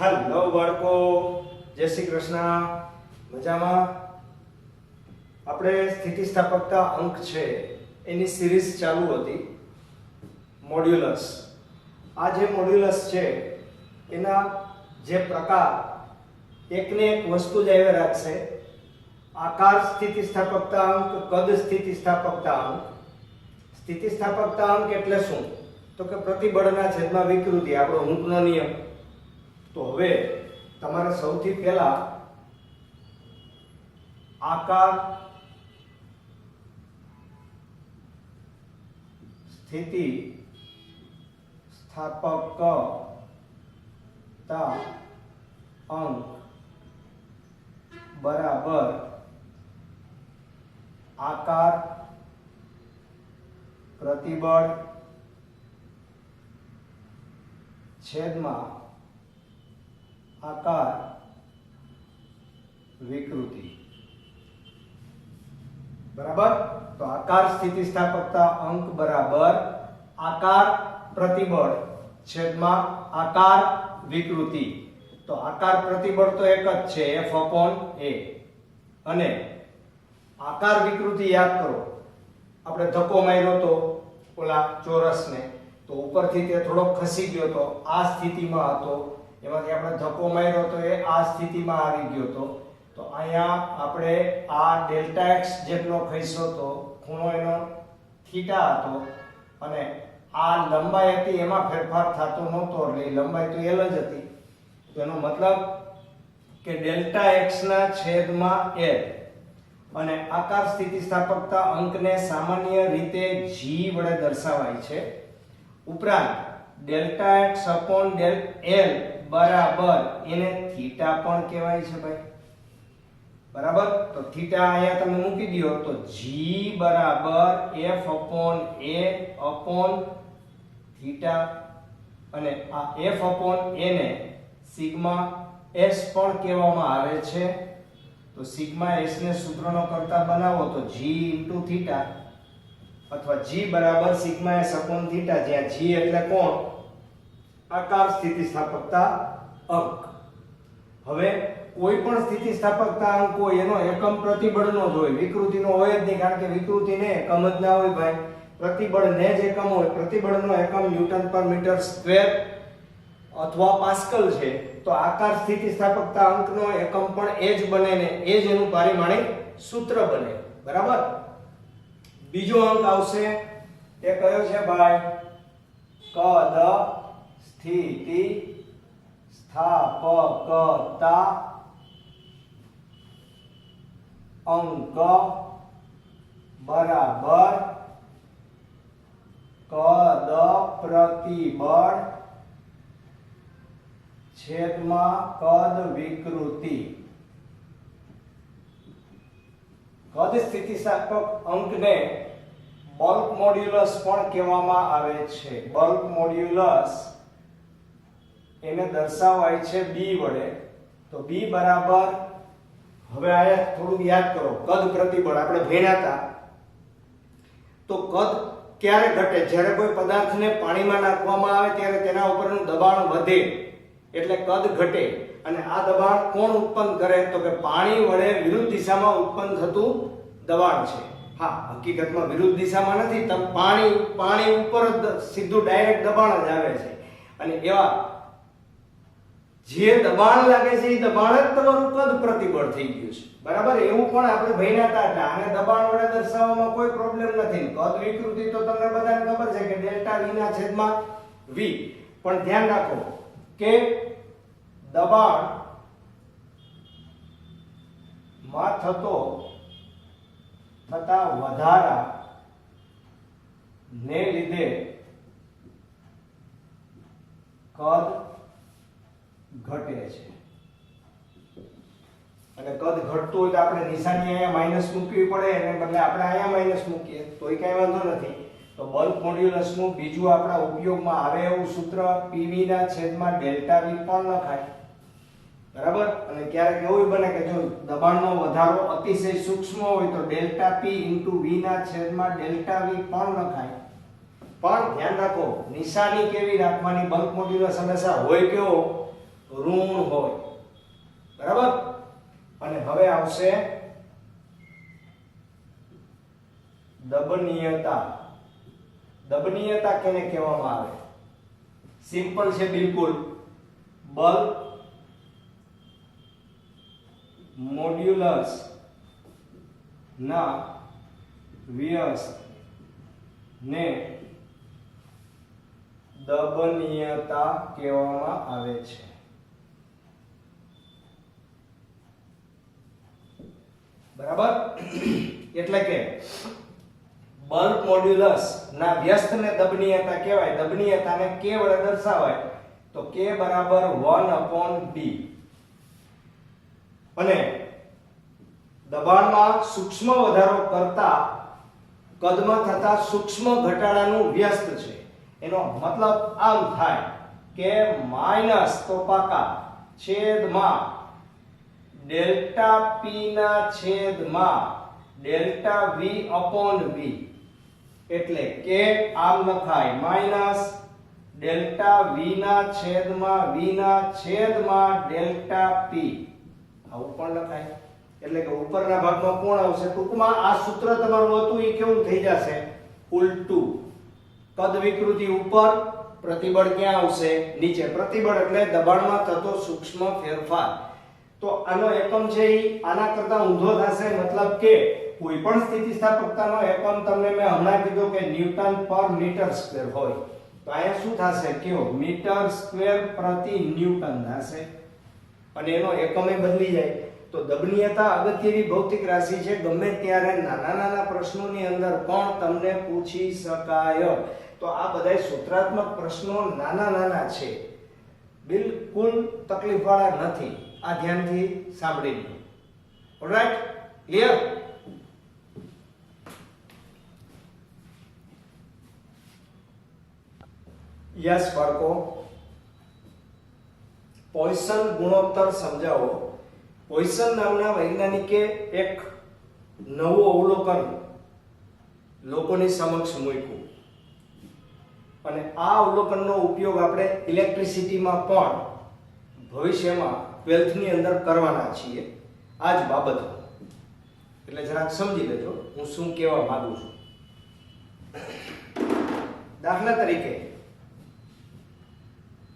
Hello બાળકો, જય શ્રી કૃષ્ણ. મજામાં? આપણે સ્થિતિસ્થાપકતા અંક છે એની સિરીઝ ચાલુ હતી, મોડ્યુલસ. આ જે મોડ્યુલસ છે એના જે પ્રકાર એકને એક વસ્તુ જ આવ્યા રાખશે. આકાર સ્થિતિસ્થાપકતા અંક, કદ સ્થિતિસ્થાપકતા અંક. સ્થિતિસ્થાપકતા અંક એટલે શું? તો કે પ્રતિબળના છેદમાં વિકૃતિ, આપણો હૂંકનો નિયમ. તો હવે તમારે સૌથી પહેલા આકાર સ્થિતિ સ્થાપકતા અંક બરાબર આકાર પ્રતિબળ છેદમાં આકાર વિકૃતિ. બરાબર? તો આકાર સ્થિતિસ્થાપકતા અંક બરાબર આકાર પ્રતિબળ છેદમાં આકાર વિકૃતિ. તો આકાર પ્રતિબળ તો એક જ છે, F/A, અને આકાર વિકૃતિ યાદ કરો, આપણે ધક્કો માર્યો તો ઓલા ચોરસને, તો ઉપરથી તે થોડો ખસી ગયો તો આ સ્થિતિમાં હતો, એમાંથી આપણે ધક્કો માર્યો તો એ આ સ્થિતિમાં આવી ગયો તો. તો અહીંયા આપણે આ ડેલ્ટા x જેટલો ખસ્યો તો, ખૂણો એનો થીટા હતો, અને આ લંબાઈ હતી એમાં ફેરફાર થતો નહોતો, એટલે લંબાઈ તો l જ હતી. એનો મતલબ કે ડેલ્ટા x ના છેદમાં l. અને આકાર સ્થિતિસ્થાપકતા અંકને સામાન્ય રીતે g વડે દર્શાવાય છે. ઉપરાંત delta x upon del l બરાબર એને થીટા પણ કહેવાય છે ભાઈ. બરાબર? તો થીટા અહીંયા તમે મૂકી દો તો g બરાબર F/A upon થીટા, અને આ F/A ને સિગ્મા s પણ કહેવામાં આવે છે. તો સિગ્મા s ને સૂત્રનો કરતા બનાવો તો g * થીટા, અથવા g બરાબર સિગ્મા s upon થીટા, જ્યાં g એટલે કોણ? આકાર સ્થિતિસ્થાપકતા અંક. હવે કોઈ પણ સ્થિતિસ્થાપકતા અંક હોય એનો એકમ પ્રતિબળનો જ હોય, વિકૃતિનો હોય જ નહીં, કારણ કે વિકૃતિને એકમ જ ના હોય ભાઈ, પ્રતિબળને જ એકમ હોય. પ્રતિબળનો એકમ ન્યૂટન પર મીટર સ્ક્વેર અથવા પાસ્કલ છે. તો આકાર સ્થિતિસ્થાપકતા અંકનો એકમ પણ એ જ બને ને એ જ એનું પારિમાણિક સૂત્ર બને. બરાબર? બીજો અંક આવશે, એ કયો છે ભાઈ? કદ સ્થિતિ સ્થાપકતા અંક બરાબર કદ પ્રતિબળ છેદમાં કદ વિકૃતિ. કદ સ્થિતિસ્થાપક અંકને બલ્ક મોડ્યુલસ પણ કહેવામાં આવે છે. બલ્ક મોડ્યુલસ એને દર્શાવાય છે b વડે. તો b બરાબર, હવે આયા થોડું યાદ કરો, કદ પ્રતિબળ આપણે ભણ્યા હતા. તો કદ ક્યારે ઘટે? જ્યારે કોઈ પદાર્થને પાણીમાં નાખવામાં આવે ત્યારે તેના ઉપરનું દબાણ વધે એટલે કદ ઘટે. અને આ દબાણ કોણ ઉત્પન્ન કરે? તો કે પાણી વડે વિરુદ્ધ દિશામાં ઉત્પન્ન થતું દબાણ છે. હા, હકીકતમાં વિરુદ્ધ દિશામાં નથી, પાણી ઉપર જ સીધું ડાયરેક્ટ દબાણ જ આવે છે. અને એવા જે દબાણ લાગે છે એ દબાણ જ તમારું કદ પ્રતિબળ થઈ ગયું છે. બરાબર? એવું પણ આપણે ભણ્યા હતા. એટલે આને દબાણ વડે દર્શાવવામાં કોઈ પ્રોબ્લેમ નથી. કદ વિકૃતિ તો તમને બધાને ખબર છે કે ડેલ્ટા v ના છેદમાં v. પણ ધ્યાન રાખો કે દબાણ માં થતા વધારા ને લીધે કદ ઘટે છે. અને કદ ઘટતું હોય તો આપણે નિશાની અહીંયા માઈનસ મૂકવી પડે, એને બદલે આપણે અહીંયા માઈનસ મૂકીએ તોય કઈ વાંધો નથી. તો બલ્ક મોડ્યુલસનું બીજું આપણા ઉપયોગમાં આવે એવું સૂત્ર PV ના છેદમાં ડેલ્ટા v પણ લખાય. બરાબર? અને ક્યારેક એવું બને કે જો દબાણનો વધારો અતિશય સૂક્ષ્મ હોય તો ડેલ્ટા p * v ના છેદમાં ડેલ્ટા v પણ લખાય. પણ ધ્યાન રાખો નિશાની કેવી રાખવાની, બલ્ક મોડ્યુલસ હંમેશા હોય કેવો ઋણ આવશે દબનીયતા. દબનીયતા કેને કહેવામાં આવે? સિમ્પલ છે બિલકુલ. બલ મોડ્યુલસ ના વ્યસ્ત ને દબનીયતા કહેવામાં આવે છે. બરાબર? એટલે કે બલ્ક મોડ્યુલસ ના વ્યસ્તને દબનીયતા કહેવાય. દબનીયતાને k વડે દર્શાવાય તો k બરાબર 1/b. અને દબાણમાં સૂક્ષ્મ વધારો કરતા કદમાં થતા સૂક્ષ્મ ઘટાડાનું વ્યસ્ત છે. એનો મતલબ આમ થાય કે માઈનસ તો પાકા છેદમાં ડેલ્ટા p ના છેદમાં ડેલ્ટા v upon v. એટલે કે આમ લખાય માઈનસ ડેલ્ટા v ના છેદમાં v ના છેદમાં ડેલ્ટા p. આવું પણ લખાય. એટલે કે ઉપરના ભાગમાં કોણ આવશે? ટૂંકમાં આ સૂત્ર તમારું હતું એ કેવું થઈ જશે? ઉલટું. કદ વિકૃતિ ઉપર, પ્રતિબળ ક્યાં આવશે? નીચે. પ્રતિબળ એટલે દબાણમાં થતો સૂક્ષ્મ ફેરફાર. તો આનો એકમ છે ઈ આના કરતા ઊંધો થશે. મતલબ કે કોઈ પણ સ્થિતિસ્થાપકતાનો એકમ તમને મેં હમણાં કીધું કે ન્યૂટન પર મીટર સ્ક્વેર હોય. તો અહીંયા શું થશે? કયો? મીટર સ્ક્વેર પ્રતિ ન્યૂટન થશે. અને એનો એકમે બદલી જાય. તો દબનીયતા અગત્યની ભૌતિક રાશિ છે. ગમે ત્યારે નાના નાના પ્રશ્નોની અંદર પણ તમને પૂછી શકાય. તો આ બધાય સૂત્રાત્મક પ્રશ્નો નાના નાના છે, બિલકુલ તકલીફવાળા નથી. આ ધ્યાનથી સાંભળી લો. ઓલરાઈટ? ક્લિયર? યસ બાળકો, પોઇસન ગુણોત્તર સમજાવો. પોઇસન નામના વૈજ્ઞાનિકે એક નવું અવલોકન લોકોની સમક્ષ મૂક્યું. અને આ અવલોકનનો ઉપયોગ આપણે ઇલેક્ટ્રિસિટીમાં પણ ભવિષ્યમાં 12th ની અંદર કરવાના છીએ. આ જ બાબત. એટલે જરાક સમજી લેજો હું શું કહેવા માંગુ છું. દાખલા તરીકે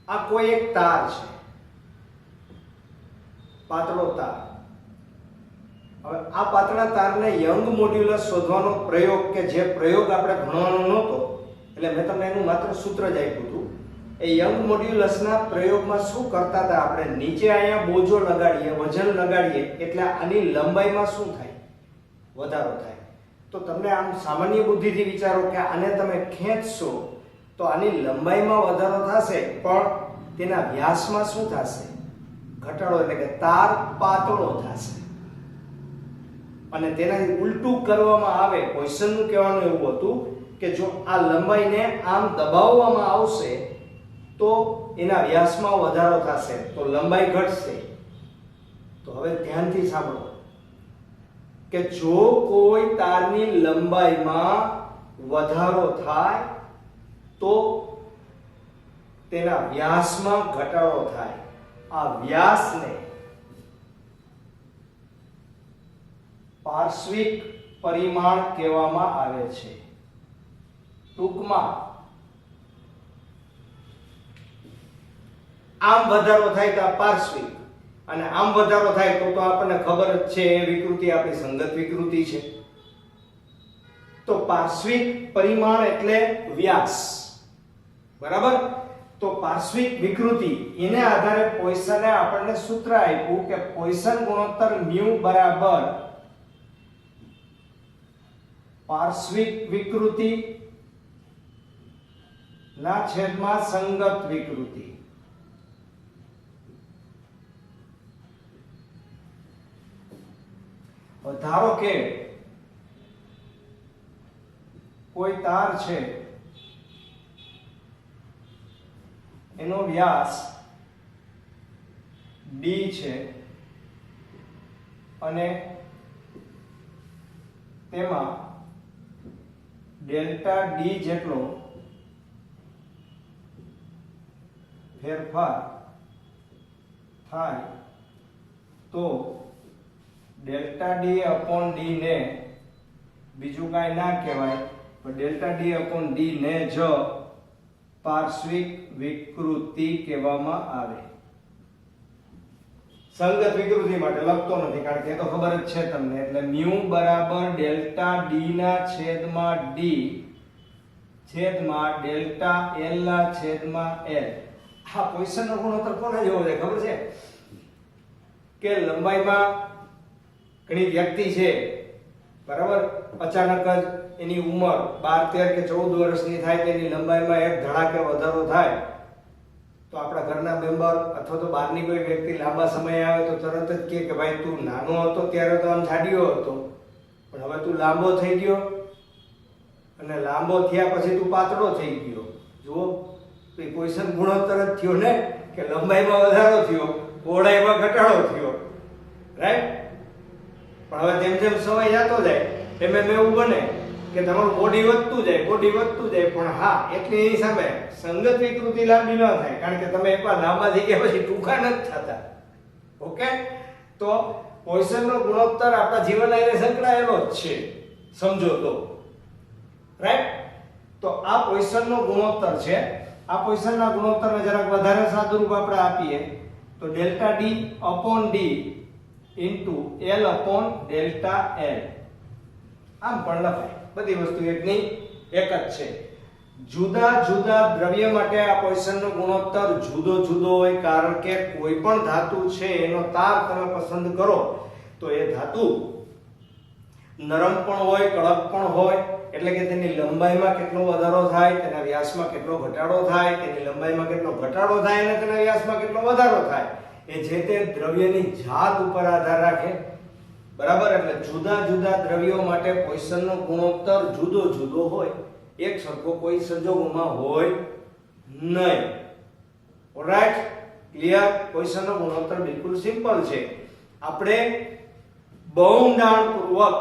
આ કોઈ એક તાર છે, પાતળો તાર. હવે આ પાતળા તારને યંગ મોડ્યુલસ શોધવાનો પ્રયોગ, કે જે પ્રયોગ આપણે ભણવાનો નહોતો, એટલે મેં તમને એનું માત્ર સૂત્ર જ આપ્યું હતું. એ યંગ મોડ્યુલસના પ્રયોગમાં શું કરતા હતા? આપણે નીચે અહીંયા બોજો લગાડીએ, વજન લગાડીએ, એટલે આની લંબાઈમાં શું થાય? વધારો થાય. તો તમને આમ સામાન્ય બુદ્ધિથી વિચારો કે આને તમે ખેંચશો તો આની લંબાઈમાં વધારો થશે, પણ તેના વ્યાસમાં શું થશે? ઘટાડો. એટલે કે તાર પાતળો થશે. અને તેનાથી ઉલટું કરવામાં આવે. પોઇસનનું કહેવાનું એવું હતું કે જો આ લંબાઈને આમ દબાવવામાં આવશે તો એના વ્યાસમાં વધારો થશે, તો લંબાઈ ઘટશે. તો હવે ધ્યાનથી સાંભળો કે જો કોઈ તારની લંબાઈમાં વધારો થાય તો તેના વ્યાસમાં ઘટાડો થાય. આ વ્યાસને પાર્શ્વિક પરિમાણ કહેવામાં આવે છે. ટૂંકમાં આમ વધારો થાય તો આ પાર્શ્વિક, અને આમ વધારો થાય તો આપણને ખબર જ છે એ વિકૃતિ આપણી સંગત વિકૃતિ છે. તો પાર્શ્વિક પરિમાણ એટલે વ્યાસ. બરાબર? તો પાર્શ્વિક વિકૃતિ એને આધારે પોઇસને આપણને સૂત્ર આપ્યું કે પોઇસન ગુણોત્તર મ્યુ બરાબર પાર્શ્વિક વિકૃતિ ના છેદમાં સંગત વિકૃતિ. ધારો કે કોઈ તાર છે, એનો વ્યાસ d છે અને તેમાં ડેલ્ટા d જેટલો ફેરફાર થાય તો ડેલ્ટા ડી અપોન ડી ને બીજું કાંઈ ના કહેવાય પણ ડેલ્ટા ડી અપોન ડી ને જ પાર્શ્વિક વિકૃતિ કહેવામાં આવે. સંગત વિકૃતિ માટે લખતો નથી કારણ કે એ તો ખબર જ છે તમને. એટલે મ્યુ બરાબર ડેલ્ટા ડી ના છેદમાં ડી છેદમાં ડેલ્ટા એલ ના છેદમાં એલ. આ પોઈસનનો ગુણોત્તર કોના જેવો છે ખબર છે? કે લંબાઈમાં ઘણી વ્યક્તિ છે બરાબર, અચાનક જ એની ઉંમર 12 13 કે 14 વર્ષની થાય તેની લંબાઈમાં એક ધડાકે વધારો થાય તો આપણા ઘરના મેમ્બર અથવા તો બહારની કોઈ વ્યક્તિ લાંબા સમય આવે તો તરત જ કહે કે ભાઈ તું નાનો હતો ત્યારે તો આમ જાડિયો હતો પણ હવે તું લાંબો થઈ ગયો અને લાંબો થયા પછી તું પાતળો થઈ ગયો. જુઓ તો એ પોઈસન ગુણોત્તર જ થયો ને કે લંબાઈમાં વધારો થયો, પહોળાઈમાં ઘટાડો થયો, રાઈટ? પણ હવે જેમ જેમ સમય જતો જાય એમ એમ એવું બને કે તમારું બોડી વધતું જાય પણ હા એટલે એની સામે સંગત વિકૃતિ લાંબી ન થાય કારણ કે તમે એકવાર લાંબા થઈ ગયા પછી ટૂંકા નથી થતા. ઓકે, તો પોઈસનનો ગુણોત્તર આપણા જીવન સાથે સંકળાયેલો જ છે સમજો તો, રાઈટ? તો આ પોઈસનનો ગુણોત્તર છે. આ પોઈસનના ગુણોત્તરને જરાક વધારે સાદુરૂપ આપણે આપીએ તો delta D upon D into L upon delta L. આમ પણ લખાય, બધી વસ્તુ એકની એક જ છે. જુદા જુદા દ્રવ્ય માટે આ પોઈસનનો ગુણોત્તર જુદો જુદો હોય કારણ કે કોઈ પણ ધાતુ છે એનો તાર તમે પસંદ કરો તો એ ધાતુ નરમ પણ હોય, કડક પણ હોય, એટલે કે તેની લંબાઈમાં કેટલો વધારો થાય, તેના વ્યાસમાં કેટલો ઘટાડો થાય, તેની લંબાઈમાં કેટલો ઘટાડો થાય અને તેના વ્યાસમાં કેટલો વધારો થાય એ જે તે દ્રવ્યની જાત ઉપર આધાર રાખે. બરાબર? એટલે જુદા જુદા દ્રવ્યો માટે પોઈસનનો ગુણોત્તર જુદો જુદો હોય, એક સરખો કોઈ સંજોગોમાં હોય નહીં. Alright, clear? પોઈસનનો ગુણોત્તર બિલકુલ સિમ્પલ છે. આપણે બહુ ઊંડાણપૂર્વક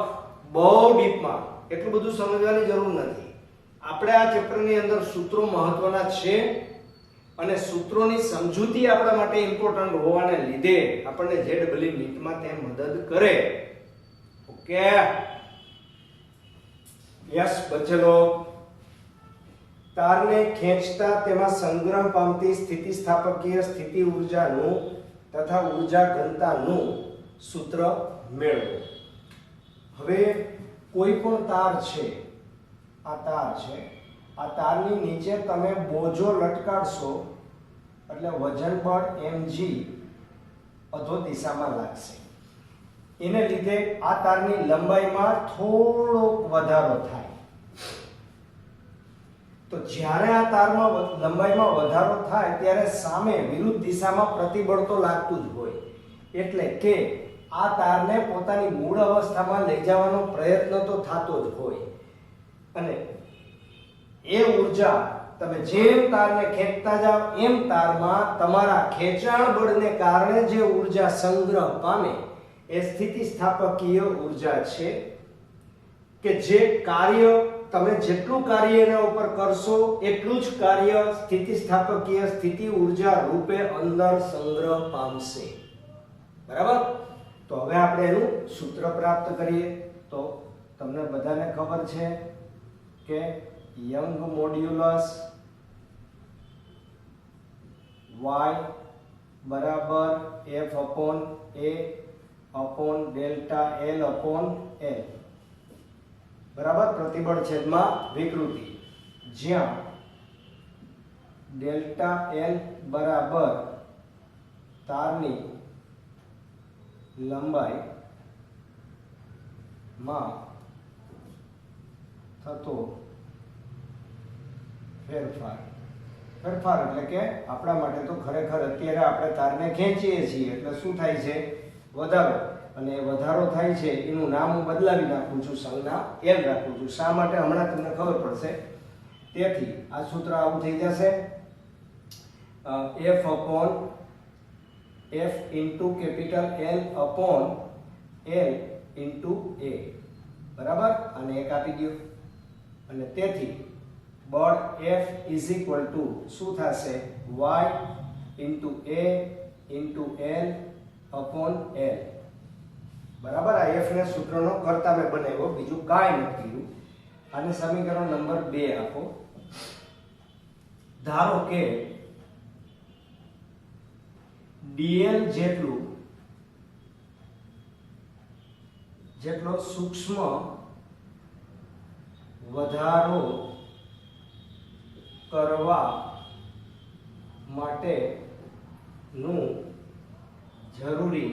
બહુ ડીપમાં એટલું બધું સમજવાની જરૂર નથી. આપણે આ ચેપ્ટરની અંદર સૂત્રો મહત્વના છે અને સૂત્રોની સમજૂતી આપણા માટે ઇમ્પોર્ટન્ટ હોવાને લીધે આપણને ZEE નીટમાં તે મદદ કરે. Okay, yes બચેલો. તારને ખેંચતા તેમાં સંગ્રહ પામતી સ્થિતિસ્થાપકીય સ્થિતિ ઊર્જાનું તથા ઊર્જા ઘનતાનું સૂત્ર મેળવો. હવે કોઈ પણ તાર છે, આ તાર છે, આ તારની નીચે તમે બોજો લટકાડશો એટલે વજન બળ mg અધો દિશામાં લાગશે. એને લીધે આ તારની લંબાઈમાં થોડો વધારો થાય. તો જ્યારે આ તારમાં લંબાઈમાં વધારો થાય ત્યારે સામે વિરુદ્ધ દિશામાં પ્રતિબળ તો લાગતું જ હોય. એટલે કે આ તારને પોતાની મૂળ અવસ્થામાં લઈ જવાનો પ્રયત્ન તો થતો જ હોય અને એ ઊર્જા તમે જેમ તારને ખેંચતા જાવ એમ તારમાં તમારા ખેંચાણ બળને કારણે જે ઊર્જા સંગ્રહ પામે એ સ્થિતિસ્થાપકીય ઊર્જા છે કે જે કાર્ય તમે જેટલું કાર્ય એના ઉપર કરશો એટલું જ કાર્ય સ્થિતિસ્થાપકીય સ્થિતિ ઊર્જા રૂપે અંદર સંગ્રહ પામશે. બરાબર? તો હવે આપણે એનું સૂત્ર પ્રાપ્ત કરીએ. તો તમને બધાને ખબર છે કે યંગ મોડ્યુલસ y બરાબર f upon a upon delta l upon l. બરાબર? પ્રતિબળ છેદમાં વિકૃતિ, જ્યાં ડેલ્ટા l બરાબર તારની લંબાઈ માં થતો ફેરફાર. ફેરફાર એટલે કે આપણા માટે તો ખરેખર અત્યારે આપણે તારને ખેંચીએ છીએ એટલે શું થાય છે? વધારો. અને વધારો થાય છે એનું નામ હું બદલાવી નાખું છું, સંજ્ઞા l રાખું છું. શા માટે? હમણાં તમને ખબર પડશે. તેથી આ સૂત્ર આવું થઈ જશે f upon f into capital L upon L into a. બરાબર? અને એક આપી દો અને તેથી બળ F ઇઝ ઇક્વલ ટુ શું થશે? y into a into L upon L. બરાબર. આ f ને સૂત્રનો કર્તા મેં બનાવ્યો, બીજું કાંઈ નથી કર્યું. આને સમીકરણ નંબર 2 આપો. ધારો કે dl જેટલો સૂક્ષ્મ વધારો કરવા માટેનું જરૂરી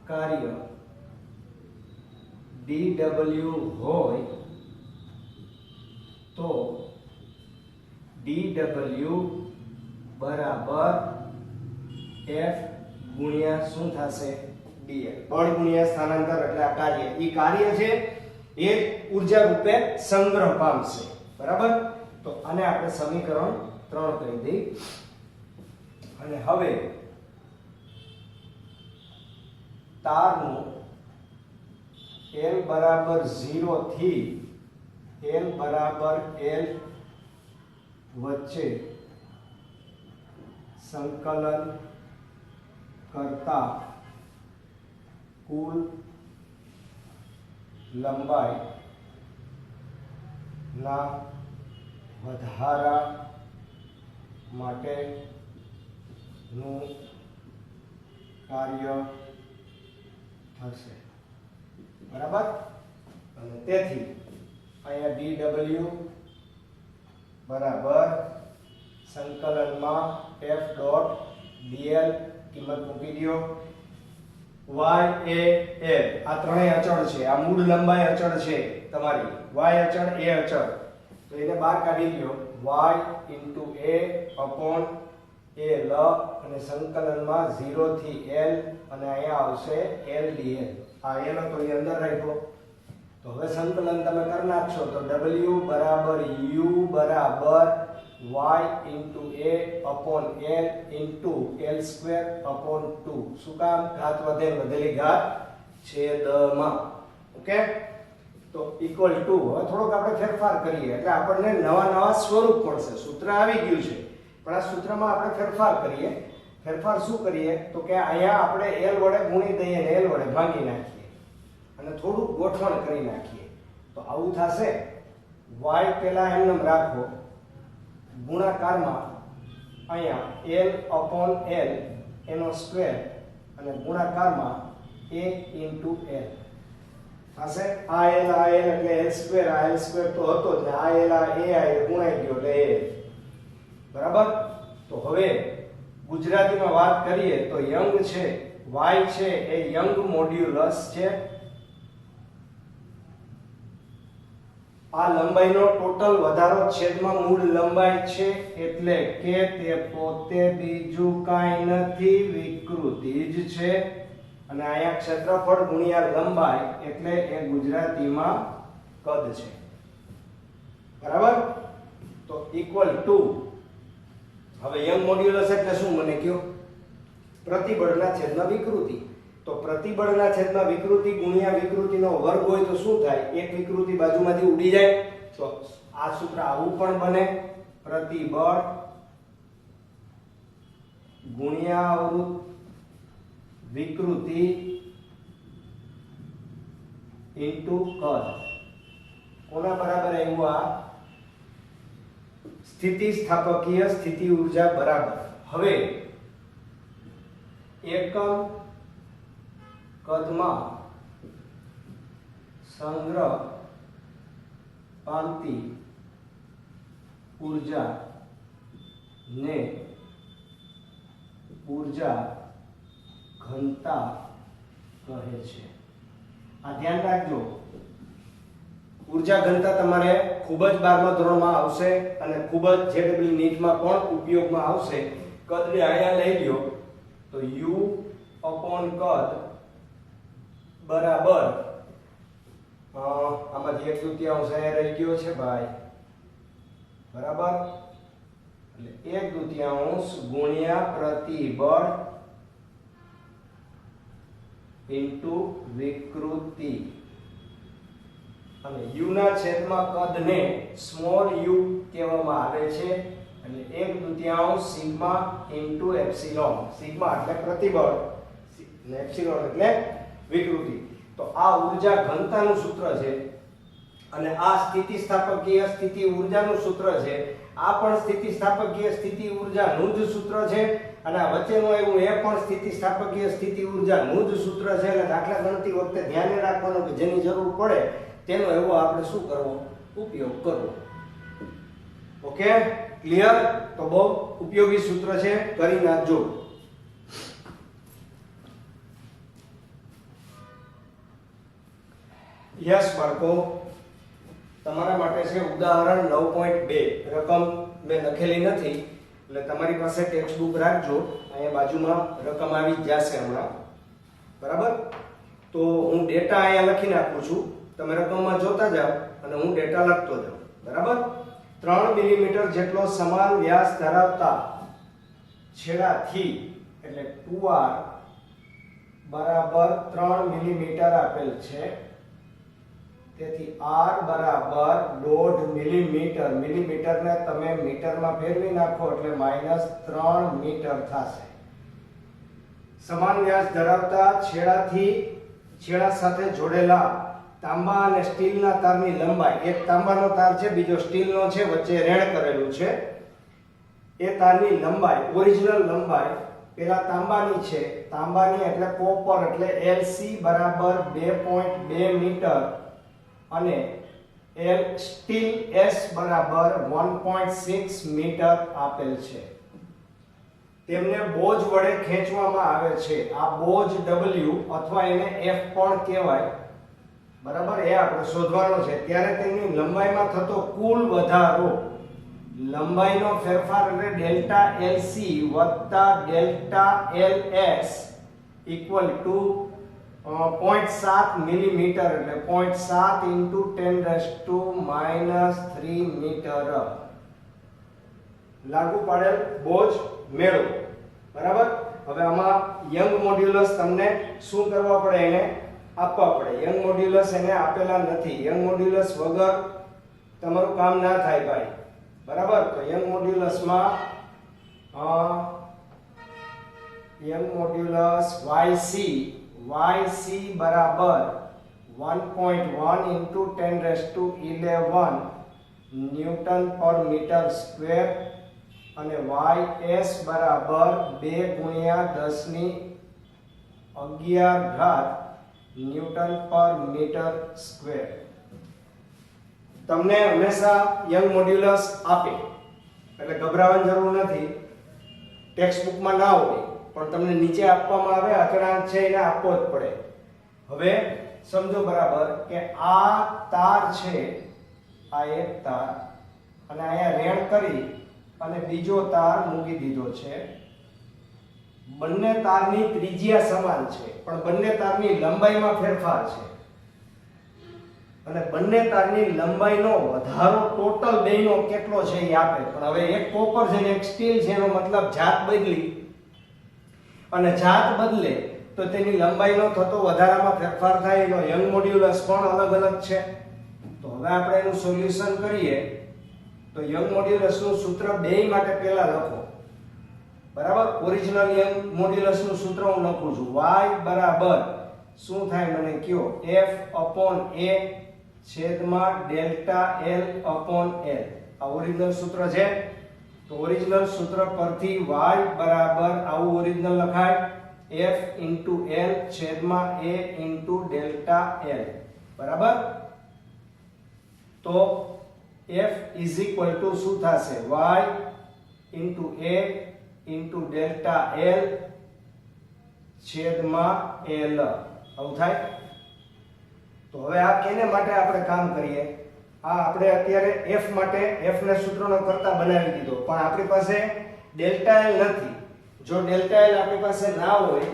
કાર્ય dw હોય તો dw બરાબર f ગુણ્યા શું થશે? dl. બળ ગુણ્યા સ્થાનાંતર એટલે આ કાર્ય. ઈ કાર્ય છે એ ઊર્જા રૂપે સંગ્રહ પામશે. બરાબર. તો આને આપણે સમીકરણ 3 કહી દઈએ. અને હવે તારનું l બરાબર 0 થી l બરાબર l વચ્ચે સંકલન કરતા કુલ લંબાઈ ના વધારા માટેનું કાર્ય થશે. બરાબર. અને તેથી અહીંયા dw બરાબર સંકલનમાં f ડોટ dl કિંમત મૂકી દો. y એ l આ ત્રણેય અચળ છે. આ મૂળ લંબાઈ અચળ છે તમારી. y અચળ, a અચળ. તો એને બહાર કાઢી લ્યો. y a upon a l અને સંકલનમાં 0 થી l અને અહીંયા આવશે l dl. આ l તો એ અંદર રાખ્યો. તો હવે સંકલન તમે કરી નાખશો તો w બરાબર u બરાબર y a upon l into l square upon 2. શું કામ? ઘાત વધે, વધેલી ઘાત છેદમાં. ઓકે. તો ઇક્વલ ટુ હવે થોડોક આપણે ફેરફાર કરીએ એટલે આપણને નવા સ્વરૂપ મળશે. સૂત્ર આવી ગયું છે પણ આ સૂત્રમાં આપણે ફેરફાર કરીએ. ફેરફાર શું કરીએ તો કે અહીંયા આપણે l વડે ગુણી દઈએ અને l વડે ભાગી નાખીએ અને થોડુંક ગોઠવણ કરી નાખીએ. તો આવું થશે. y પહેલા એમનેમ રાખો, ગુણાકારમાં અહીંયા l upon l એનો સ્ક્વેર અને ગુણાકારમાં a into l થશે. આ l એટલે l સ્ક્વેર, આ l સ્ક્વેર તો હતો જ ને, આ l આ એ ગુણાઈ ગયો એટલે a. બરાબર. તો હવે ગુજરાતીમાં વાત કરીએ તો યંગ છે y છે એ યંગ મોડ્યુલસ છે. આ લંબાઈનો ટોટલ વધારો છેદમાં મૂળ લંબાઈ છે એટલે કે તે પોતે બીજું કાંઈ નથી, વિકૃતિ જ છે. અને અહીંયા ક્ષેત્રફળ ગુણ્યા લંબાઈ એટલે એ ગુજરાતીમાં કદ છે. બરાબર. તો ઇક્વલ ટુ હવે યંગ મોડ્યુલસ એટલે શું મને કયો? પ્રતિબળના છેદમાં વિકૃતિ. તો પ્રતિબળના છેદમાં વિકૃતિ ગુણ્યા વિકૃતિનો વર્ગ હોય તો શું થાય? એક વિકૃતિ બાજુમાંથી ઉડી જાય. તો આ સૂત્ર આવું પણ બને. પ્રતિબળ ગુણ્યા અવૃત્ત વિકૃતિ ઇન્ટુ કદ. કોના બરાબર આવ્યું? આ સ્થિતિ સ્થાપકીય સ્થિતિ ઊર્જા બરાબર. હવે એકમ કદમાં સંગ્રહ પામતી ઊર્જા ને ઊર્જા ઘનતા કહે છે. આ ધ્યાન રાખજો. ઊર્જા ઘનતા તમારે ખૂબ જ 12મા ધોરણમાં આવશે અને ખૂબ જ જેડબલ્યુ નીટમાં પણ ઉપયોગમાં આવશે. કદને અહીંયા લઈ લ્યો તો u upon કદ બરાબર આમાંથી 1/2 અહીંયા રહી ગયો છે ભાઈ. બરાબર. એટલે 1/2 ગુણ્યા પ્રતિબળ ઇન્ટુ વિકૃતિ અને u ના છેદમાં કદને સ્મોલ u કહેવામાં આવે છે. અને 1/2 સિગ્મા ઇન્ટુ એપ્સિલોન. સિગ્મા એટલે પ્રતિબળ ને એપ્સિલોન એટલે વિકૃતિ. તો આ ઊર્જા ઘનતાનું સૂત્ર છે અને આ સ્થિતિસ્થાપકીય સ્થિતિ ઊર્જાનું સૂત્ર છે. આ પણ સ્થિતિસ્થાપકીય સ્થિતિ ઊર્જાનું જ સૂત્ર છે અને આ વચ્ચેનું આવ્યું એ પણ સ્થિતિસ્થાપકીય સ્થિતિ ઊર્જાનું જ સૂત્ર છે. એટલે દાખલા ગણતી વખતે ધ્યાન રાખવાનું કે જેની જરૂર પડે તેનો એવો આપણે શું કરવો, ઉપયોગ કરવો. Okay, clear? તો બહુ ઉપયોગી સૂત્ર છે, કરી નાખજો. યસ બાળકો, તમારા માટે છે ઉદાહરણ 9.2. રકમ મેં લખેલી નથી એટલે તમારી પાસે ટેક્સ્ટ બુક રાખજો. અહીંયા બાજુમાં રકમ આવી જ જશે હમણાં, બરાબર? તો હું ડેટા અહીંયા લખી નાખું છું, તમે રકમમાં જોતા જાઓ અને હું ડેટા લખતો જાઉં, બરાબર? 3 મિલીમીટર જેટલો સમાન વ્યાસ ધરાવતા છેડાથી એટલે 2r બરાબર 3 મિલીમીટર આપેલ છે. તેથી r બરાબર 1.5 મિલીમીટર. મિલીમીટરને તમે મીટરમાં ફેરવી નાખો એટલે -3 મીટર થશે. સમાન વ્યાસ ધરાવતા છેડા સાથે જોડેલા તાંબા અને સ્ટીલના તારની લંબાઈ, એક તાંબાનો તાર છે, બીજો સ્ટીલનો છે, વચ્ચે રેણ કરેલું છે. એ તારની લંબાઈ, ઓરિજિનલ લંબાઈ પેલા તાંબાની છે, તાંબાની એટલે કોપર એટલે LC બરાબર 2.2 મીટર અને સ્ટીલ S બરાબર 1.6 મીટર આપેલ છે. તેમને બોજ વડે ખેંચવામાં આવે છે. આ બોજ W અથવા એને F પણ કહેવાય, બરાબર? એ આપણે શોધવાનો છે. ત્યારે તેની લંબાઈમાં થતો કુલ વધારો, લંબાઈનો ફેરફાર એટલે ડેલ્ટા LC વત્તા delta LS equal to 0.7 millimetre એટલે 0.7 × 10⁻³ મીટર. લાગુ પાડેલ બોજ મેળવો, બરાબર? હવે આમાં યંગ મોડ્યુલસ તમને શું કરવા પડે, એને આપવા પડે. યંગ મોડ્યુલસ એને આપેલા નથી. યંગ મોડ્યુલસ વગર તમારું કામ ના થાય ભાઈ, બરાબર? તો યંગ મોડ્યુલસમાં યંગ મોડ્યુલસ YC બરાબર 1.1 × 10⁻11 ન્યૂટન પર મીટર સ્ક્વેર અને YS બરાબર 2 × 10⁻11 ન્યૂટન પર મીટર સ્ક્વેર. તમને હંમેશા યંગ મોડ્યુલસ આપે એટલે ગભરાવાની જરૂર નથી. ટેક્સ્ટ બુકમાં ના હોય પણ તમને નીચે આપવામાં આવે, અચળાંક છે એને આપવો જ પડે. હવે સમજો બરાબર કે આ તાર છે, આ એક તાર અને અહીંયા રેણ કરી અને બીજો તાર મૂકી દીધો છે. બંને તારની ત્રિજ્યા સમાન છે પણ બંને તારની લંબાઈમાં ફેરફાર છે અને બંને તારની લંબાઈનો વધારો ટોટલ બેનો કેટલો છે એ આપે. પણ હવે એક કોપર છે ને એક સ્ટીલ છે, એનો મતલબ જાત બદલી અને જાત બદલે તો તેની લંબાઈનો થતો વધારામાં ફેરફાર થાય. એનો યંગ મોડ્યુલસ પણ અલગ અલગ છે. તો હવે આપણે એનું સોલ્યુશન કરીએ. તો યંગ મોડ્યુલસનું સૂત્ર બેય માટે પહેલા લખો, બરાબર? ઓરિજિનલ યંગ મોડ્યુલસનું સૂત્ર હું લખું છું. y બરાબર શું થાય મને કયો, F/A છેદમાં ડેલ્ટા L/L. આ ઓરિજિનલ સૂત્ર છે. તો ઓરિજિનલ સૂત્ર પરથી y બરાબર આવું ઓરિજિનલ લખાય, F × L છેદમાં A × ડેલ્ટા L, બરાબર? તો F ઇઝ ઇક્વલ ટુ શું થશે, y × A × ડેલ્ટા L છેદમાં L. આવું થાય. તો હવે આ કેને માટે આપણે કામ કરીએ, આ આપણે અત્યારે F માટે F ના સૂત્રનો કરતા બનાવી દીધો, પણ આપણી પાસે ડેલ્ટા L નથી. જો ડેલ્ટા L આપણી પાસે ના હોય,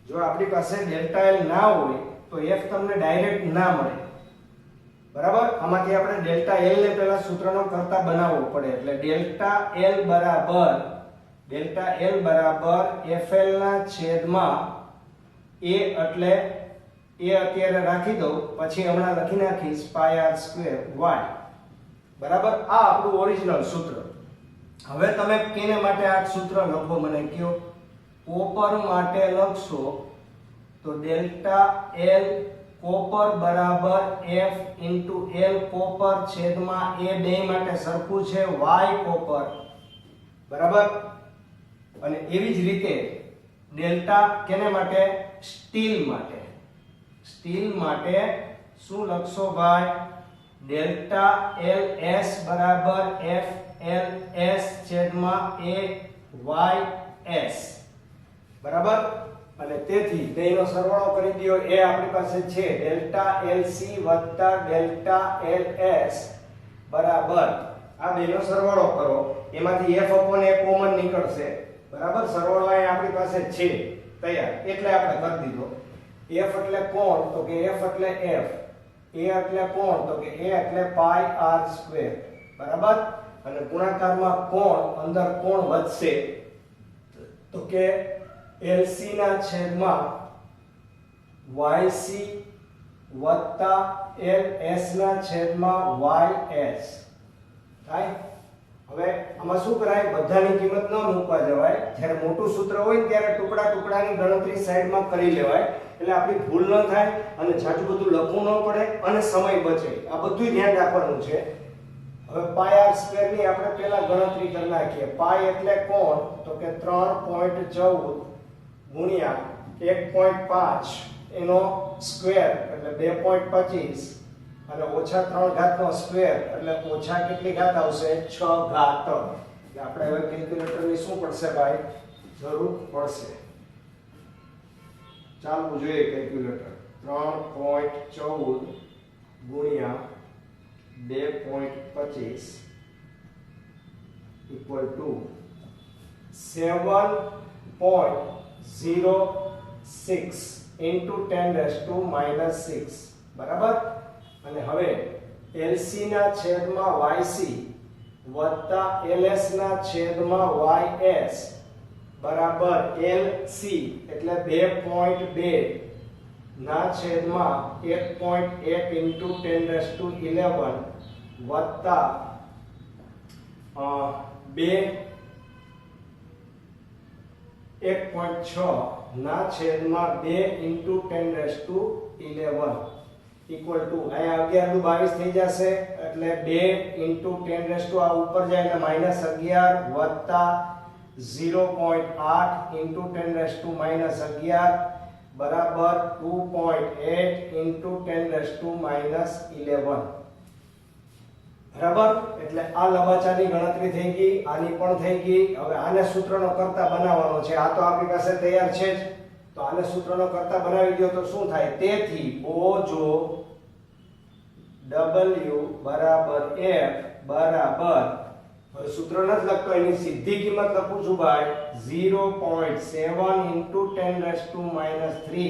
જો આપણી પાસે ડેલ્ટા L ના હોય તો F તમને ડાયરેક્ટ ના મળે, બરાબર? આમાંથી આપણે ડેલ્ટા L ને પહેલા સૂત્રનો કરતા બનાવવો પડે. એટલે ડેલ્ટા L બરાબર FL ના છેદમાં A, એટલે એ અત્યારે રાખી દઉં, પછી હમણાં લખી નાખીશ πr² y, બરાબર? આ આપણું ઓરિજિનલ સૂત્ર. હવે તમે કેને માટે આ સૂત્ર લખો મને કયો, કોપર માટે લખશો તો ડેલ્ટા એલ કોપર બરાબર F ઇન્ટુ L કોપર છેદમાં એ બે માટે સરખું છે Y કોપર બરાબર. અને એવી જ રીતે ડેલ્ટા કેને માટે? સ્ટીલ માટે. સ્ટીલ માટે શું લખશો ભાઈ? ડેલ્ટા LS બરાબર FLS છેદમાં AYS બરાબર. અને તેથી બેનો સરવાળો કરી દયો. એ આપણી પાસે છે ડેલ્ટા LC વત્તા ડેલ્ટા LS બરાબર આ બેનો સરવાળો કરો, એમાંથી F upon A કોમન નીકળશે બરાબર. સરવાળો અહીં આપણી પાસે છે તૈયાર એટલે આપણે કરી દીધો. F એટલે કોણ? તો કે F એટલે F, A એટલે કોણ? તો કે A એટલે પાઈ r સ્ક્વેર બરાબર. અને ગુણાકારમાં કોણ, અંદર કોણ વધશે તો કે LC ના છેદમાં YC વત્તા LS ના છેદમાં YS થાય. હવે આમાં શું કરાય? બધાની કિંમત ન મૂકવા જવાય. જ્યારે મોટું સૂત્ર હોય ને ત્યારે ટુકડા ટુકડાની ગણતરી સાઈડમાં કરી લેવાય એટલે આપણી ભૂલ ન થાય અને જાજુ બધું લખવું ન પડે અને સમય બચે. આ બધું ધ્યાન રાખવાનું છે. હવે પાઈ r સ્ક્વેર ની આપણે પહેલા ગણતરી કરી નાખીએ. પાઈ એટલે કોણ? તો કે 3.14 ગુણ્યા 1.5 એનો સ્ક્વેર એટલે 2.25 અને ઓછા 3 ઘાતનો સ્ક્વેર એટલે ઓછા કેટલી ઘાત આવશે? 6 ઘાત. એટલે આપણે હવે કેલ્ક્યુલેટરની શું પડશે ભાઈ? જરૂર પડશે. ચાલવું જોઈએ કેલ્ક્યુલેટર. 3.14 ગુણ્યા 2.25 ઇક્વલ ટુ 7.06 ઇન્ટુ 10⁻⁻6 બરાબર. અને હવે LC ના છેદમાં YC વત્તા LS ના છેદમાં YS બરાબર LC એટલે 2.2 ના છેદમાં 1.1 ઇન્ટુ 10⁻11 વત્તા 1.6 ના છેદમાં 2 ઇન્ટુ 10⁻11 ઇક્વલ ટુ અહીંયા 11 નું 22 થઈ જશે એટલે 2 ઇન્ટુ 10 આ ઉપર જાય એટલે -11 વત્તા 0.8 ઇન્ટુ 10⁻11 બરાબર 2.8 ઇન્ટુ 10⁻11 બરાબર. એટલે આ લંબાચાની ગણતરી થઈ ગઈ, આની પણ થઈ ગઈ. હવે આને સૂત્રનો કરતા બનાવવાનો છે. આ તો આપણી પાસે તૈયાર છે જ, તો આને સૂત્રનો કરતા બનાવી દો તો શું થાય? તેથી બોજો W બરાબર F બરાબર, હવે સૂત્ર નથી લખતો, એની સીધી કિંમત લખું છું ભાઈ 0.7 ઇન્ટુ 10⁻³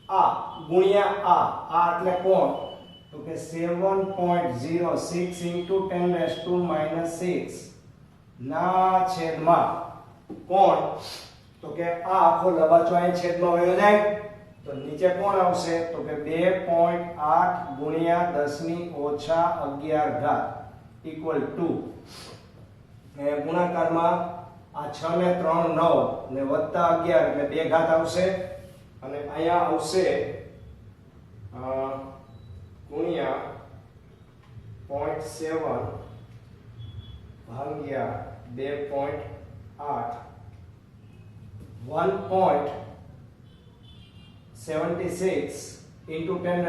આ ગુણ્યા આ એટલે કોણ? તો કે 7.06 ઇન્ટુ 10⁻⁻6 ના છેદમાં કોણ? તો કે આ આખો લંબાચો અહીં છેદમાં વયો જાય તો નીચે કોણ આવશે? તો કે 2.8 ગુણ્યા 10⁻11 ઘાત ઇક્વલ ટુ ગુણાકારમાં આ 6 ને 3 9 ને વત્તા 11 એટલે 2 ઘાત આવશે અને અહીંયા આવશે ગુણ્યા 0.7 ભાગ્યા 2.8 1.76 into 10⁻²,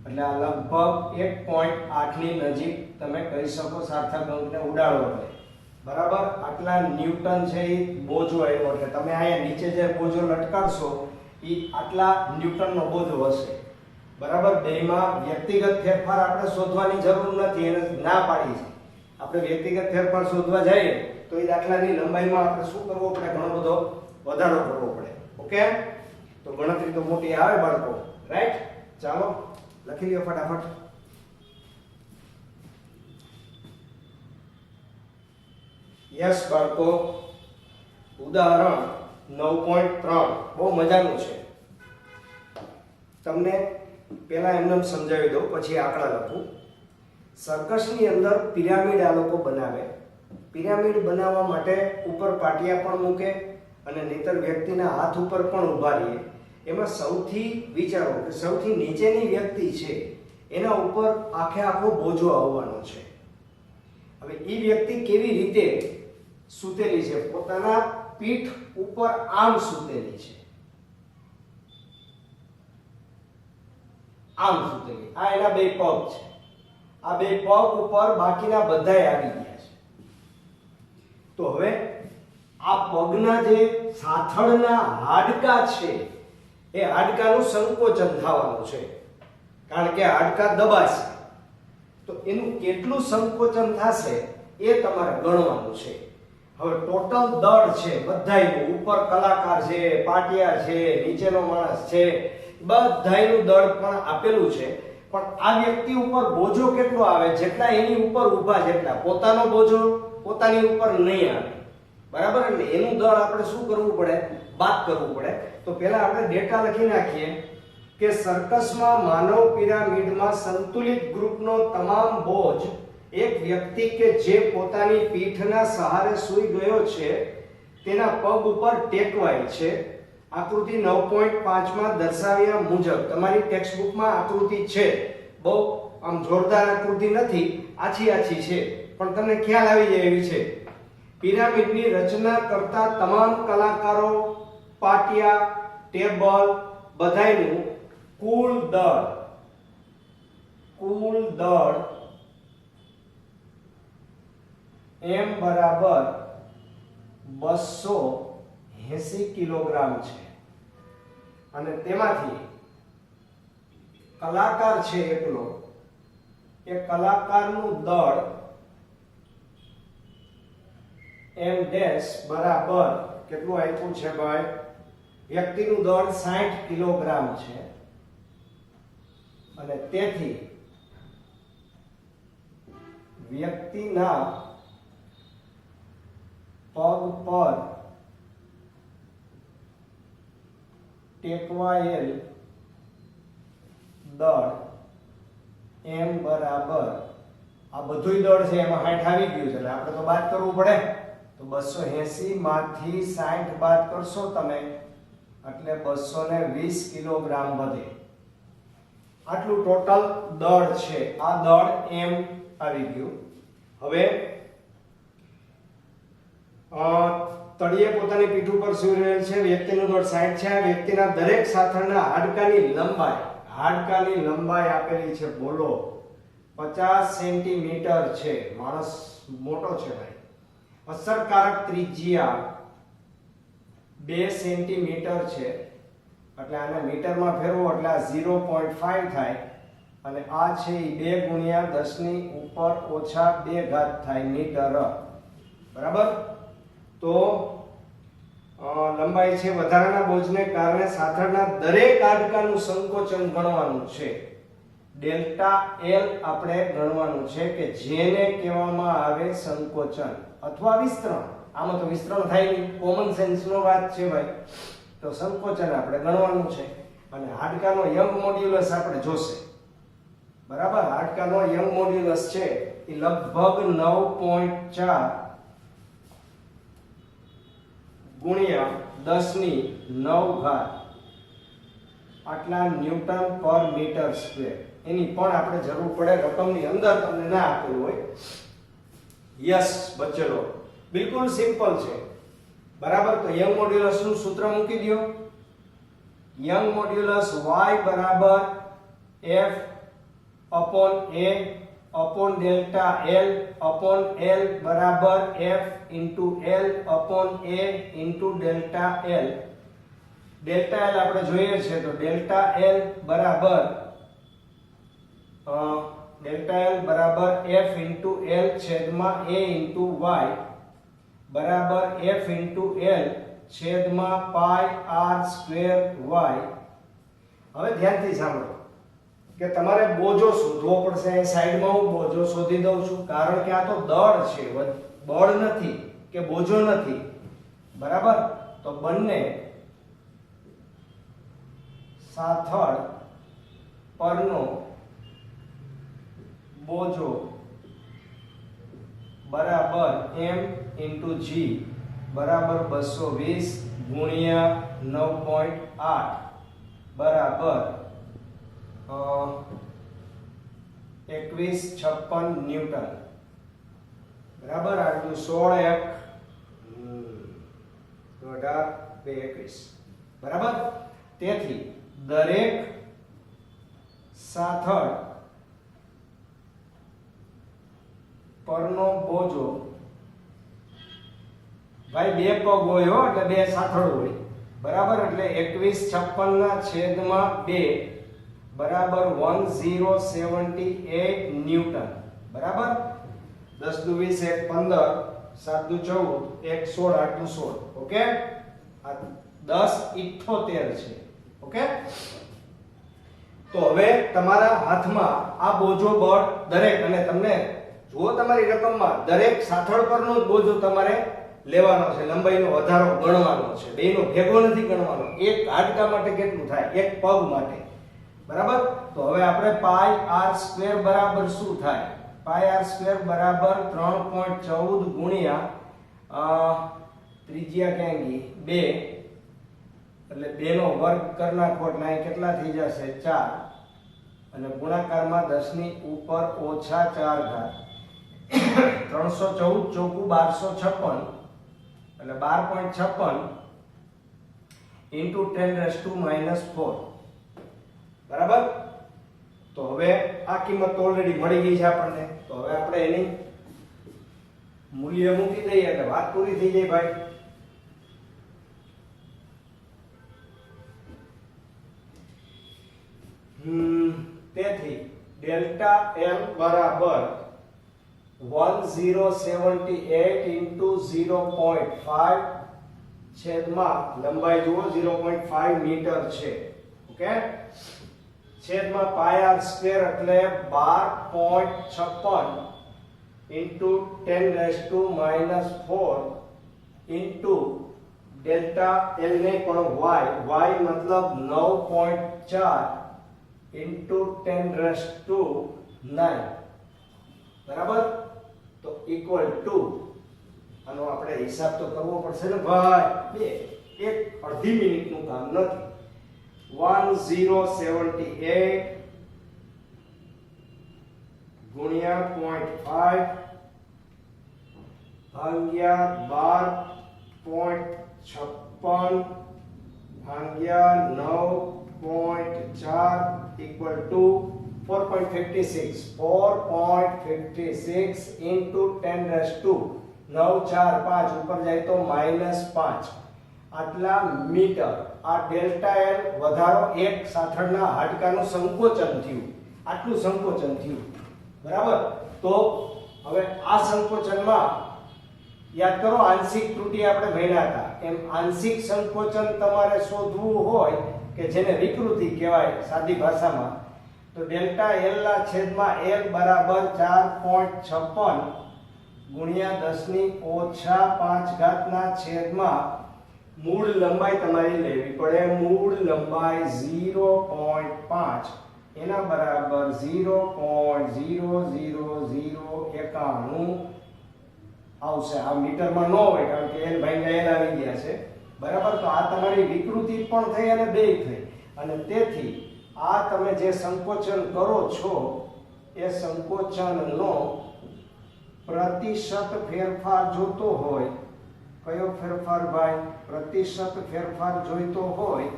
એટલે આ લગભગ 1.8 ની નજીક તમે કહી શકો સાર્થક અંકને ઉડાડો એટલે બરાબર. આટલા ન્યૂટન છે એ બોજો આવ્યો એટલે તમે અહીંયા નીચે જે બોજો લટકાવશો એ આટલા ન્યૂટનનો બોજો હશે બરાબર. બેમાં વ્યક્તિગત ફેરફાર આપણે શોધવાની જરૂર નથી, એને ના પાડી છે. આપણે વ્યક્તિગત ફેરફાર શોધવા જઈએ તો એ દાખલાની લંબાઈમાં આપણે શું કરવો પડે? ઘણો બધો વધારો કરવો પડે. ઓકે, તો ગણતરી તો મોટી આવે બાળકો, રાઈટ? ચાલો લખી લ્યો ફટાફટ. યસ બાળકો, ઉદાહરણ 9.3 બહુ મજાનું છે. તમને પહેલા એમને સમજાવી દઉં પછી આંકડા લખું. સર્કસની અંદર પિરામિડ આ લોકો બનાવે. પિરામિડ બનાવવા માટે ઉપર પાટિયા પણ મૂકે અને નહીતર વ્યક્તિના હાથ ઉપર પણ ઊભા રહીએ એમાં સૌથી વિચારો કે સૌથી નીચેની વ્યક્તિ છે એના ઉપર આખો બોજો આવવાનો છે. હવે એ વ્યક્તિ કેવી રીતે સૂતેલી છે? પોતાના પીઠ ઉપર આમ સૂતેલી છે, આમ સૂતેલી. આ એના બે પગ છે. આ બે પગ ઉપર બાકીના બધાય આવી ગયા છે. તો હવે આ પગના જે સાથળના હાડકા છે એ હાડકાનું સંકોચન થવાનું છે, કારણ કે હાડકા દબાશે. તો એનું કેટલું સંકોચન થશે એ તમારે ગણવાનું છે. હવે ટોટલ દળ છે બધાયનું, ઉપર કલાકાર છે, પાટિયા છે, નીચેનો માણસ છે, બધાયનું દળ પણ આપેલું છે. પણ આ વ્યક્તિ ઉપર બોજો કેટલો આવે? જેટલા એની ઉપર ઊભા જેટલા. પોતાનો બોજો પોતાની ઉપર નહીં આવે, બરાબર? એટલે એનું દળ આપણે શું કરવું પડે? બાદ કરવું પડે. તો પહેલા આપણે ડેટા લખી નાખીએ કે સર્કસમાં માનવ પિરામિડમાં સંતુલિત ગ્રુપનો તમામ બોજ એક વ્યક્તિ કે જે પોતાની પીઠના સહારે સૂઈ ગયો છે તેના પગ ઉપર ટેકવાય છે. આકૃતિ 9.5 માં દર્શાવ્યા મુજબ. તમારી ટેક્સ્ટબુકમાં આકૃતિ છે, બહુ આમ જોરદાર આકૃતિ નથી, આછી છે, પણ તમને ખ્યાલ આવી જાય એવી છે. પિરામિડની રચના કરતા તમામ કલાકારો, પાટિયા, ટેબલ બધાયનું કુલ દળ m બરાબર 280 કિલોગ્રામ છે. અને તેમાંથી કલાકાર છે એકલો, એ કલાકારનું દળ m ડેશ બરાબર કેટલું આપ્યું છે ભાઈ? વ્યક્તિનું દળ 60 કિલોગ્રામ છે. અને તેથી વ્યક્તિના પગ પર ટેકવાયેલ દળ m બરાબર, આ બધુંય દળ છે એમાં 60 આવી ગયું છે એટલે આપણે તો બાદ કરવું પડે. તો 280 માંથી 60 બાદ કરશો તમે એટલે 220 કિલોગ્રામ વધે. આટલું ટોટલ દળ છે. આ દળ m આવી ગયું. હવે તળિયે પોતાની પીઠ ઉપર સૂઈ રહેલ છે. વ્યક્તિનું દળ 60 છે. વ્યક્તિના દરેક સાથળના હાડકાની લંબાઈ આપેલી છે. બોલો 50 સેન્ટીમીટર છે. માણસ મોટો છે ભાઈ. અસરકારક ત્રિજ્યા 2 સેન્ટીમીટર છે. એટલે આને મીટરમાં ફેરવો એટલે આ 0.5 થાય. અને આ છે એ 2 ગુણ્યા 10 ની ઉપર ઓછા 2 ઘાત થાય મીટર, બરાબર? તો લંબાઈ છે. વધારાના બોજને કારણે સાથળના દરેક હાડકાનું સંકોચન ગણવાનું છે. ડેલ્ટા એલ આપણે ગણવાનું છે કે જેને કહેવામાં આવે સંકોચન અથવા વિસ્તરણ. આમાં તો વિસ્તરણ થાય નહીં, કોમન સેન્સ નો વાત છે ભાઈ. તો સંકોચન આપણે ગણવાનું છે. અને હાડકાનો યંગ મોડ્યુલસ આપણે જોશે, બરાબર? હાડકાનો યંગ મોડ્યુલસ છે એ લગભગ 9.4 ગુણ્યા 10 ની 9 ઘાત આટલા ન્યૂટન પર મીટર સ્ક્વેર. એની પણ આપણે જરૂર પડે, રકમની અંદર તમને ના આપેલું હોય. યસ બચેલો, બિલકુલ સિમ્પલ છે, બરાબર? તો યંગ મોડ્યુલસ નું સૂત્ર મૂકી દો. યંગ મોડ્યુલસ y બરાબર f upon a upon delta l upon l બરાબર f into l upon a into delta l. delta l આપણે જોઈએ છે તો delta l બરાબર f into l છેદમાં a into y બરાબર f into l છેદમાં pi r square y. હવે ધ્યાનથી સાંભળો કે તમારે બોજો શોધવો પડશે. સાઈડમાં હું બોજો શોધી દઉં છું, કારણ કે આ તો દળ છે, બળ નથી કે બોજો નથી, બરાબર? તો બંને સાથળ પરનો બોજો બરાબર m into g બરાબર 220 ગુણ્યા 9.8 બરાબર 2156 ન્યૂટન બરાબર આટલું 16 1 18 2 21 બરાબર તેથી દરેક સાથળ પરનો બોજો ભાઈ બે પગ હોય હો એટલે બે સાથળ હોય બરાબર એટલે 2156 ના છેદમાં 2 બરાબર 1078 ન્યૂટન બરાબર 10 દુ 20 1 15 7 દુ 14 1 16 8 દુ 16 ઓકે આ 1078 છે ઓકે તો હવે તમારા હાથમાં આ બોજો બળ દરેક અને તમને જો તમારી રકમમાં દરેક સાથળ પરનો જ બોજો તમારે લેવાનો છે લંબાઈનો વધારો ગણવાનો છે બેનો ભેગો નથી ગણવાનો એક હાડકા માટે કેટલું થાય એક પગ માટે બરાબર તો હવે આપણે પાઈ r સ્ક્વેર બરાબર શું થાય પાઈ r સ્ક્વેર બરાબર 3.14 ગુણ્યા ત્રિજ્યા ક્યાં ગઈ 2 એટલે 2 નો વર્ગ કરી નાખો એટલે અહીં કેટલા થઈ જશે 4 અને ગુણાકારમાં 10 ની ઉપર ઓછા 4 ઘાત 314 ચોકુ 1256 એટલે 12.56 into 10⁻⁻4 બરાબર તો હવે આ કિંમત તો ઓલરેડી મળી ગઈ છે આપણને તો હવે આપણે એની મૂલ્ય મૂકી દઈએ એટલે વાત પૂરી થઈ જાય ભાઈ તેથી ડેલ્ટા L બરાબર 1078 into 0.5 છેદમાં લંબાઈ જુઓ 0.5 મીટર છે ઓકે છેદમાં પાઈ r સ્ક્વેર એટલે 12.56 into 10⁻⁻4 into ડેલ્ટા L ને પણ y મતલબ 9.4 into 10⁻⁹ બરાબર તો ઇક્વલ ટુ આનો આપણે હિસાબ તો કરવો પડશે ને ભાઈ બે એક અડધી મિનિટનું કામ નથી 1078 ગુણ્યા 0.5 ભાગ્યા 12.56 ભાગ્યા 9.4 ઇક્વલ ટુ 4.56 into 10⁻⁵ 9 4 5 ઉપર જાય તો -5 આટલા મીટર આ ડેલ્ટા L વધારો એક સાથળના હાડકાનું સંકોચન થયું આટલું સંકોચન થયું બરાબર તો હવે આ સંકોચનમાં યાદ કરો આંશિક ત્રુટિ આપણે ભણ્યા હતા એમ આંશિક સંકોચન તમારે શોધવું હોય કે જેને વિકૃતિ કહેવાય સાદી ભાષામાં તો ડેલ્ટા L ના છેદમાં L બરાબર 4.56 ગુણ્યા 10 ની ઓછા 5 ઘાતના છેદમાં મૂળ લંબાઈ તમારી લેવી પડે મૂળ લંબાઈ 0.5 એના બરાબર 0.00091 આવશે આ મીટરમાં ન હોય કારણ કે L ભાગ્યા L આવી ગયા છે બરાબર તો આ તમારી વિકૃતિ પણ થઈ અને બે થઈ અને તેથી આ તમે જે સંકોચન કરો છો એ સંકોચનનો પ્રતિશત ફેરફાર જોતો હોય કયો ફેરફાર ભાઈ પ્રતિશત ફેરફાર જોઈતો હોય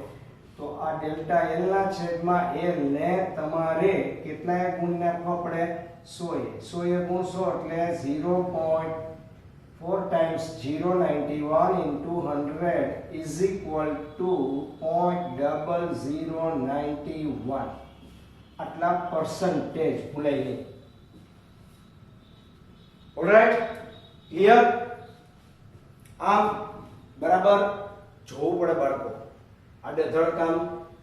તો આ ડેલ્ટા L ના છેદમાં L ને તમારે કેટલાય ગુણ નાખવા પડે 100 એ ગુણશો એટલે 0.4 times 091 into 100 is equal to 0.0091 આટલા percentage ભૂલાઈ ગઈ ઓલરાઈટ ક્લિયર આમ બરાબર જોવું પડે બાળકો આડેધડ કામ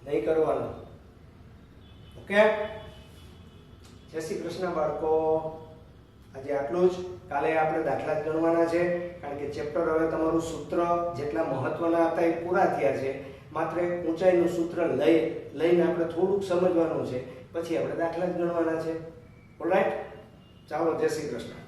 નહીં કરવાનું ઓકે જય શ્રી કૃષ્ણ બાળકો આજે આટલું જ કાલે આપણે દાખલા જ ગણવાના છે કારણ કે ચેપ્ટર હવે તમારું સૂત્ર જેટલા મહત્વના હતા એ પૂરા થયા છે માત્ર એક ઊંચાઈનું સૂત્ર લઈને આપણે થોડુંક સમજવાનું છે પછી આપણે દાખલા જ ગણવાના છે ઓલરાઈટ ચાલો જય શ્રી કૃષ્ણ